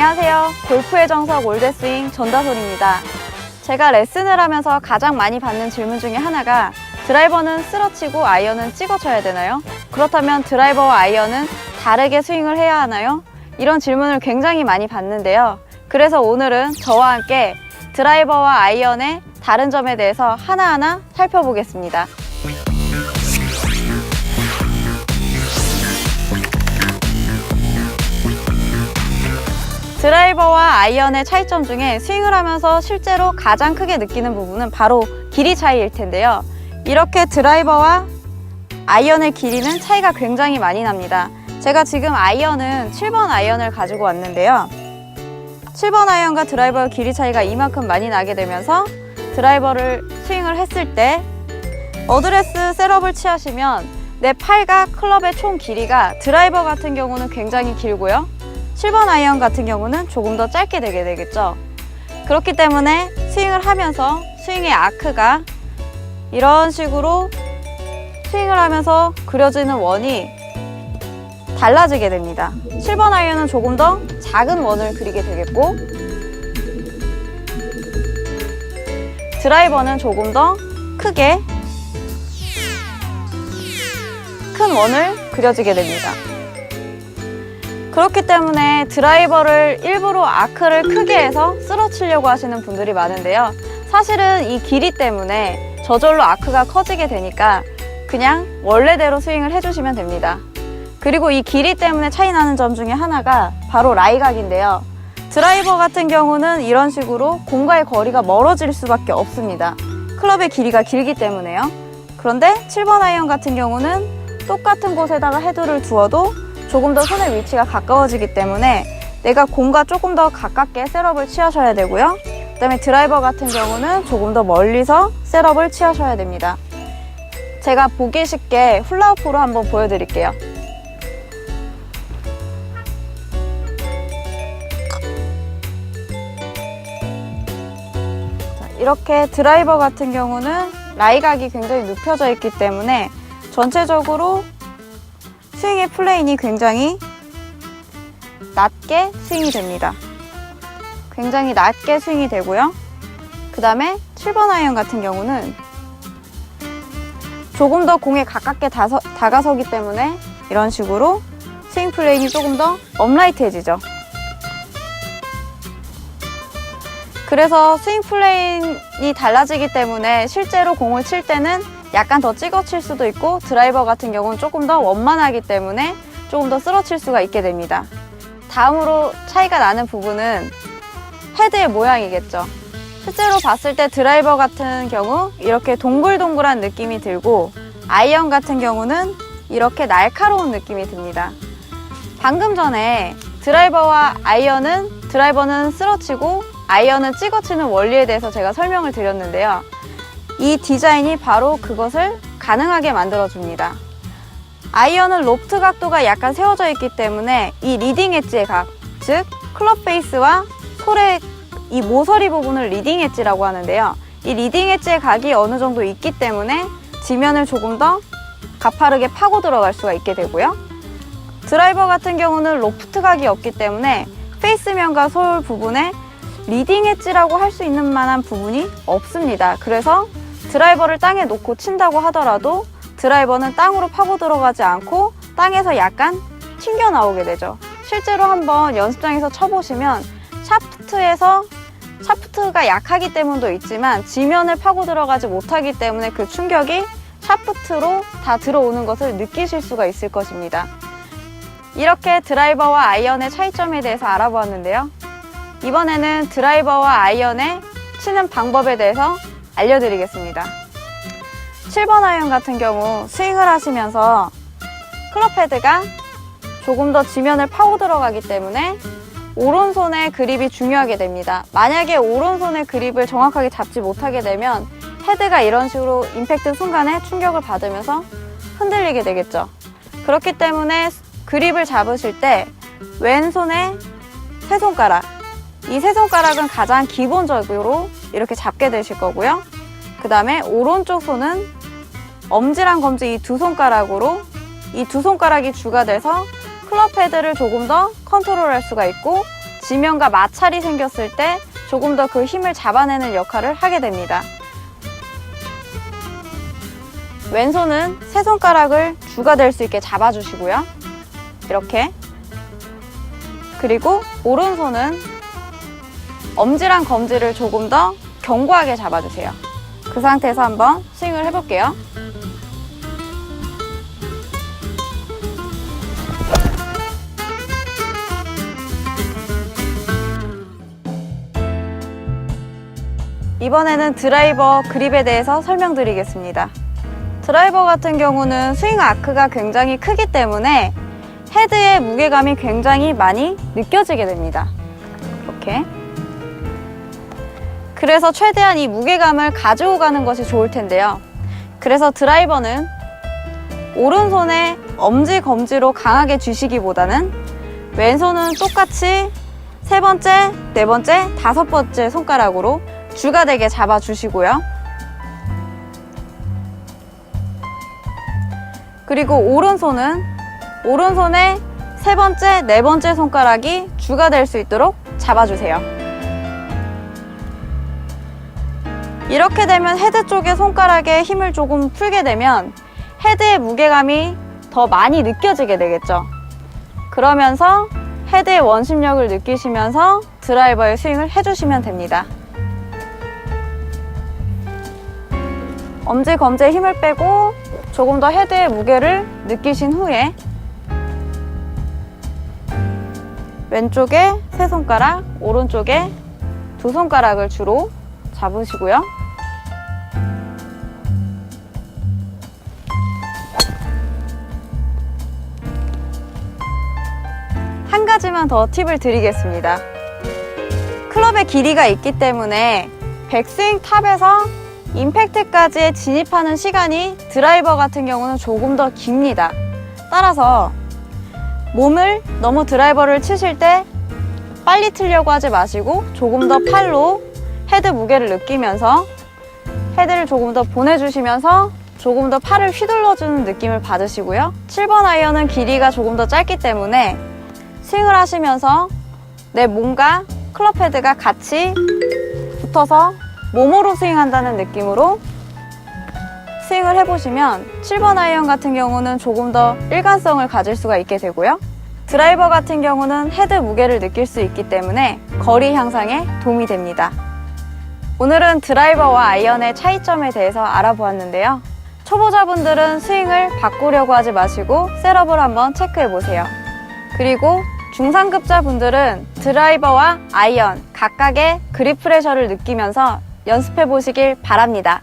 안녕하세요. 골프의 정석 올댓스윙 전다솔입니다. 제가 레슨을 하면서 가장 많이 받는 질문 중에 하나가 드라이버는 쓰러치고 아이언은 찍어쳐야 되나요? 그렇다면 드라이버와 아이언은 다르게 스윙을 해야 하나요? 이런 질문을 굉장히 많이 받는데요. 그래서 오늘은 저와 함께 드라이버와 아이언의 다른 점에 대해서 하나하나 살펴보겠습니다. 드라이버와 아이언의 차이점 중에 스윙을 하면서 실제로 가장 크게 느끼는 부분은 바로 길이 차이일 텐데요. 이렇게 드라이버와 아이언의 길이는 차이가 굉장히 많이 납니다. 제가 지금 아이언은 7번 아이언을 가지고 왔는데요. 7번 아이언과 드라이버의 길이 차이가 이만큼 많이 나게 되면서 드라이버를 스윙을 했을 때 어드레스 셋업을 취하시면 내 팔과 클럽의 총 길이가 드라이버 같은 경우는 굉장히 길고요. 7번 아이언 같은 경우는 조금 더 짧게 되게 되겠죠. 그렇기 때문에 스윙을 하면서 스윙의 아크가 이런 식으로 스윙을 하면서 그려지는 원이 달라지게 됩니다. 7번 아이언은 조금 더 작은 원을 그리게 되겠고 드라이버는 조금 더 크게 큰 원을 그려지게 됩니다. 그렇기 때문에 드라이버를 일부러 아크를 크게 해서 쓰러치려고 하시는 분들이 많은데요. 사실은 이 길이 때문에 저절로 아크가 커지게 되니까 그냥 원래대로 스윙을 해주시면 됩니다. 그리고 이 길이 때문에 차이 나는 점 중에 하나가 바로 라이각인데요. 드라이버 같은 경우는 이런 식으로 공과의 거리가 멀어질 수밖에 없습니다. 클럽의 길이가 길기 때문에요. 그런데 7번 아이언 같은 경우는 똑같은 곳에다가 헤드를 두어도 조금 더 손의 위치가 가까워지기 때문에 내가 공과 조금 더 가깝게 셋업을 취하셔야 되고요. 그 다음에 드라이버 같은 경우는 조금 더 멀리서 셋업을 취하셔야 됩니다. 제가 보기 쉽게 훌라후프로 한번 보여드릴게요. 이렇게 드라이버 같은 경우는 라이각이 굉장히 눕혀져 있기 때문에 전체적으로 스윙의 플레인이 굉장히 낮게 스윙이 됩니다. 굉장히 낮게 스윙이 되고요. 그 다음에 7번 아이언 같은 경우는 조금 더 공에 가깝게 다가서기 때문에 이런 식으로 스윙 플레인이 조금 더 업라이트해지죠. 그래서 스윙 플레인이 달라지기 때문에 실제로 공을 칠 때는 약간 더 찍어 칠 수도 있고 드라이버 같은 경우는 조금 더 원만하기 때문에 조금 더 쓰러칠 수가 있게 됩니다. 다음으로 차이가 나는 부분은 헤드의 모양이겠죠. 실제로 봤을 때 드라이버 같은 경우 이렇게 동글동글한 느낌이 들고 아이언 같은 경우는 이렇게 날카로운 느낌이 듭니다. 방금 전에 드라이버는 쓰러치고 아이언은 찍어치는 원리에 대해서 제가 설명을 드렸는데요. 이 디자인이 바로 그것을 가능하게 만들어줍니다. 아이언은 로프트 각도가 약간 세워져 있기 때문에 이 리딩 엣지의 각, 즉 클럽 페이스와 솔의 이 모서리 부분을 리딩 엣지라고 하는데요. 이 리딩 엣지의 각이 어느 정도 있기 때문에 지면을 조금 더 가파르게 파고 들어갈 수가 있게 되고요. 드라이버 같은 경우는 로프트 각이 없기 때문에 페이스면과 솔 부분에 리딩 엣지라고 할 수 있는 만한 부분이 없습니다. 그래서 드라이버를 땅에 놓고 친다고 하더라도 드라이버는 땅으로 파고 들어가지 않고 땅에서 약간 튕겨 나오게 되죠. 실제로 한번 연습장에서 쳐보시면 샤프트가 약하기 때문도 있지만 지면을 파고 들어가지 못하기 때문에 그 충격이 샤프트로 다 들어오는 것을 느끼실 수가 있을 것입니다. 이렇게 드라이버와 아이언의 차이점에 대해서 알아보았는데요. 이번에는 드라이버와 아이언의 치는 방법에 대해서 알려드리겠습니다. 7번 아이언 같은 경우 스윙을 하시면서 클럽 헤드가 조금 더 지면을 파고 들어가기 때문에 오른손의 그립이 중요하게 됩니다. 만약에 오른손의 그립을 정확하게 잡지 못하게 되면 헤드가 이런 식으로 임팩트 순간에 충격을 받으면서 흔들리게 되겠죠. 그렇기 때문에 그립을 잡으실 때 왼손의 세 손가락, 이 세 손가락은 가장 기본적으로 이렇게 잡게 되실 거고요. 그 다음에 오른쪽 손은 엄지랑 검지 이 두 손가락으로 이 두 손가락이 주가 돼서 클럽 헤드를 조금 더 컨트롤할 수가 있고 지면과 마찰이 생겼을 때 조금 더 그 힘을 잡아내는 역할을 하게 됩니다. 왼손은 세 손가락을 주가 될 수 있게 잡아주시고요. 이렇게. 그리고 오른손은 엄지랑 검지를 조금 더 견고하게 잡아주세요. 그 상태에서 한번 스윙을 해볼게요. 이번에는 드라이버 그립에 대해서 설명드리겠습니다. 드라이버 같은 경우는 스윙 아크가 굉장히 크기 때문에 헤드의 무게감이 굉장히 많이 느껴지게 됩니다. 이렇게. 그래서 최대한 이 무게감을 가지고 가는 것이 좋을 텐데요. 그래서 드라이버는 오른손에 엄지, 검지로 강하게 쥐시기보다는 왼손은 똑같이 세 번째, 네 번째, 다섯 번째 손가락으로 주가 되게 잡아주시고요. 그리고 오른손에 세 번째, 네 번째 손가락이 주가 될 수 있도록 잡아주세요. 이렇게 되면 헤드 쪽의 손가락에 힘을 조금 풀게 되면 헤드의 무게감이 더 많이 느껴지게 되겠죠. 그러면서 헤드의 원심력을 느끼시면서 드라이버의 스윙을 해주시면 됩니다. 엄지, 검지에 힘을 빼고 조금 더 헤드의 무게를 느끼신 후에 왼쪽에 세 손가락, 오른쪽에 두 손가락을 주로 잡으시고요. 한 가지만 더 팁을 드리겠습니다. 클럽의 길이가 있기 때문에 백스윙 탑에서 임팩트까지 진입하는 시간이 드라이버 같은 경우는 조금 더 깁니다. 따라서 몸을 너무 드라이버를 치실 때 빨리 틀려고 하지 마시고 조금 더 팔로 헤드 무게를 느끼면서 헤드를 조금 더 보내주시면서 조금 더 팔을 휘둘러주는 느낌을 받으시고요. 7번 아이언은 길이가 조금 더 짧기 때문에 스윙을 하시면서 내 몸과 클럽 헤드가 같이 붙어서 몸으로 스윙한다는 느낌으로 스윙을 해보시면 7번 아이언 같은 경우는 조금 더 일관성을 가질 수가 있게 되고요. 드라이버 같은 경우는 헤드 무게를 느낄 수 있기 때문에 거리 향상에 도움이 됩니다. 오늘은 드라이버와 아이언의 차이점에 대해서 알아보았는데요. 초보자분들은 스윙을 바꾸려고 하지 마시고 셋업을 한번 체크해보세요. 그리고 중상급자분들은 드라이버와 아이언 각각의 그립 프레셔를 느끼면서 연습해 보시길 바랍니다.